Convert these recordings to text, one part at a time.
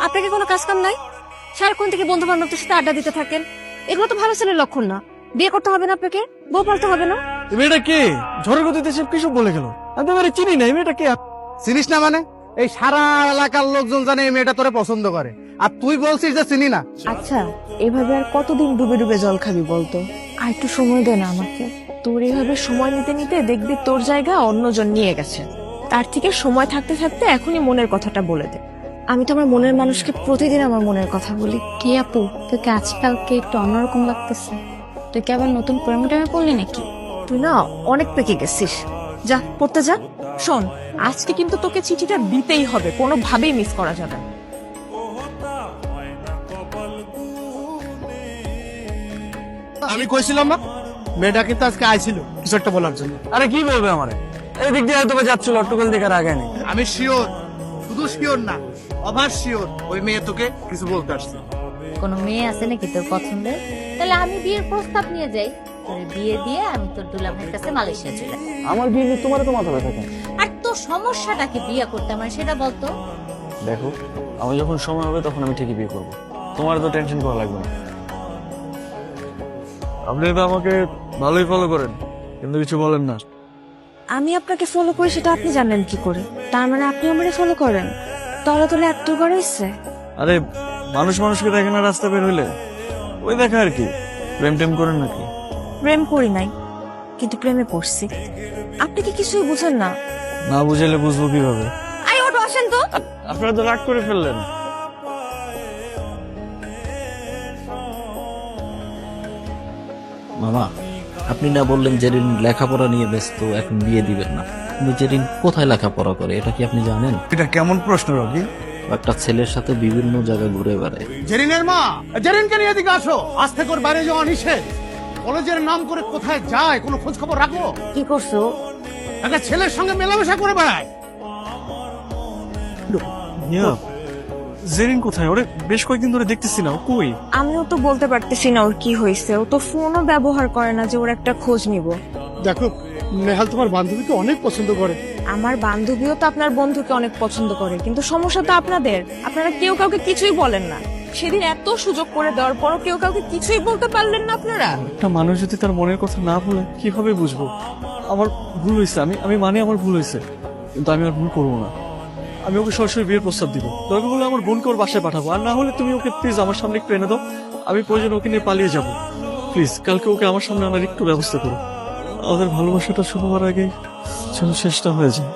আপনাকে কোনো কাজ কাম নাই? সারাক্ষণ থেকে বন্ধু বান্ধবদের সাথে আড্ডা দিতে থাকেন, এগুলো তো ভালো ছেলের লক্ষণ না। বিয়ে করতে হবে না আপনাকে, বউ পালতে হবে না। এই মেয়েটা কে? ঝড়ের গতিতে সব কিছু বলে গেল। আমি তো মেয়েটা চিনি না। এই মেয়েটা কে? চিনিস না মানে? এই সারা এলাকার লোকজন জানে এই মেয়েটা তোরে পছন্দ করে, আর তুই বলছিস যে চিনি না। আচ্ছা, এভাবে আর কতদিন ডুবে ডুবে জল খাবি বলতো? আর একটু সময় দে না আমাকে। তোর এইভাবে সময় নিতে নিতে দেখবি তোর জায়গা অন্যজন নিয়ে গেছে। তার থেকে সময় থাকতে থাকতে এখনই মনের কথাটা বলে দে। আমি তো আমার মনের মানুষকে প্রতিদিন আমার মনের কথা বলি। কি আপু, তোকে আজকালকে একটু অন্যরকম লাগতেছে। তুই কি আবার নতুন প্রেমে টেমে পড়লি নাকি? তুই না অনেক পেকে গেছিস। যা পড়তে যা। শোন, আজকে কিন্তু তোকে চিঠিটা দিতেই হবে, কোনোভাবেই মিস করা যাবে না। আমি কইছিলাম না মেয়েটা কিন্তু আজকে আইছিল কিছু একটা বলার জন্য। আরে কি বলবে আমারে? এই দিক দিয়ে হয়তো যাচ্ছিল, অট্টকল দেখার আগে নেই। আমি শিওর, শুধু শিওর না, অভার শিওর ওই মেয়ে তোকে কিছু বলতে আসছে। কোনো মেয়ে আছে নাকি তোর পছন্দের? তাহলে আমি বিয়ের প্রস্তাব নিয়ে যাই, তোর বিয়ে দিয়ে আমি তোর দুলাভাইয়ের কাছে মালয়েশিয়া চলে যাই। আমার বিয়ে নিয়ে তোমার তো মাথা ব্যথা কেন? আর তোর সমস্যাটা কি বিয়ে করতে আমার, সেটা বলতো। দেখো, আমি যখন সময় হবে তখন আমি ঠিকই বিয়ে করবো। তোমার তো টেনশন করা লাগবে না। আপনি তো আমাকে ভালোই ফলো করেন, কিন্তু কিছু বলেন না। আমি আপনাকে ফলো করি সেটা আপনি জানেন কি করে? তার মানে আপনি আমারে ফলো করেন? তলে তলে এত করে ইচ্ছে। আরে মানুষ মানুষকে দেখে না রাস্তা বের হইলে? ওই দেখা আর কি। প্রেম টেম করেন নাকি? প্রেম করি নাই, কিন্তু প্রেমে পড়ছি। আপনি কি কিছুই বুঝেন না? না বুঝাইলে বুঝবো কিভাবে? আই ওটো আসেন তো। আপনারা তো রাগ করে ফেললেন। মামা, আপনি না বললেন জেরিন লেখাপড়া নিয়ে ব্যস্ত, এখন বিয়ে দিবেন না। কিন্তু জেরিন কোথায় লেখাপড়া করে এটা কি আপনি জানেন? এটা কেমন প্রশ্ন রবি? একটা ছেলের সাথে বিভিন্ন জায়গায় ঘুরে বেড়ায়। জেরিনের মা, জেরিনকে নিয়ে এদিকে আসো। আজ থেকে ওর বাইরে যাওয়া নিষেধ। কলেজের নাম করে কোথায় যায় কোনো খোঁজ খবর রাখো? কি করছো? একটা ছেলের সঙ্গে মেলামেশা করে বেড়ায়। জেরিন কোথায়? ওরে বেশ কয়েকদিন ধরে দেখতেছি না। ও কই? আমিও তো বলতে পারতেছি না ওর কি হয়েছে। ও তো ফোনও ব্যবহার করে না যে ওর একটা খোঁজ নিব। দেখো, নেহাল তোমার বান্ধবীকে অনেক পছন্দ করে। আমার বান্ধবীও তো আপনার বন্ধুকে অনেক পছন্দ করে, কিন্তু সমস্যা তো আপনাদের। আপনারা কেউ কাউকে কিছুই বলেন না। সেদিন এত সুযোগ করে দেওয়ার পরও কেউ কাউকে কিছুই বলতে পারলেন না আপনারা। একটা মানুষ যদি তার মনের কথা না বলে কিভাবে বুঝবো? আমার ভুল হয়েছে, আমি মানে আমার ভুল হয়েছে, কিন্তু আমি আর ভুল করবো না। আমি ওকে সরাসরি বিয়ের প্রস্তাব দিব। দরকার হলে আমার বোনকে ওর বাসায় পাঠাবো, আর না হলে তুমি ওকে প্লিজ আমার সামনে একটু এনে দাও। আমি প্রয়োজন ওকে নিয়ে পালিয়ে যাব। প্লিজ কালকে ওকে আমার সামনে আনার একটু ব্যবস্থা করো। আমাদের ভালোবাসাটা শুরু হওয়ার আগে যেন শেষটা হয়ে যায়।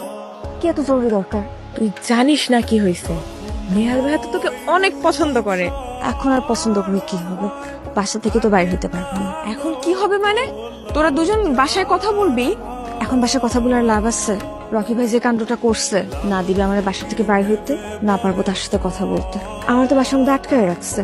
কি এত জরুরি দরকার? তুই জানিস না কি হয়েছে? নেহাল ভাইয়া তো তোকে অনেক পছন্দ করে। এখন আর পছন্দ করে কি হবে? বাসা থেকে তো বাইরে হতে পারবো না। এখন কি হবে মানে? তোরা দুজন বাসায় কথা বলবি? এখন বাসায় কথা বলার লাভ আছে? রকি ভাই যে কাণ্ডটা করছে, না দিবে আমার বাসা থেকে বাইরে হইতে, না পারবো তার সাথে কথা বলতে। আমার তো বাসার মধ্যে আটকায় রাখছে।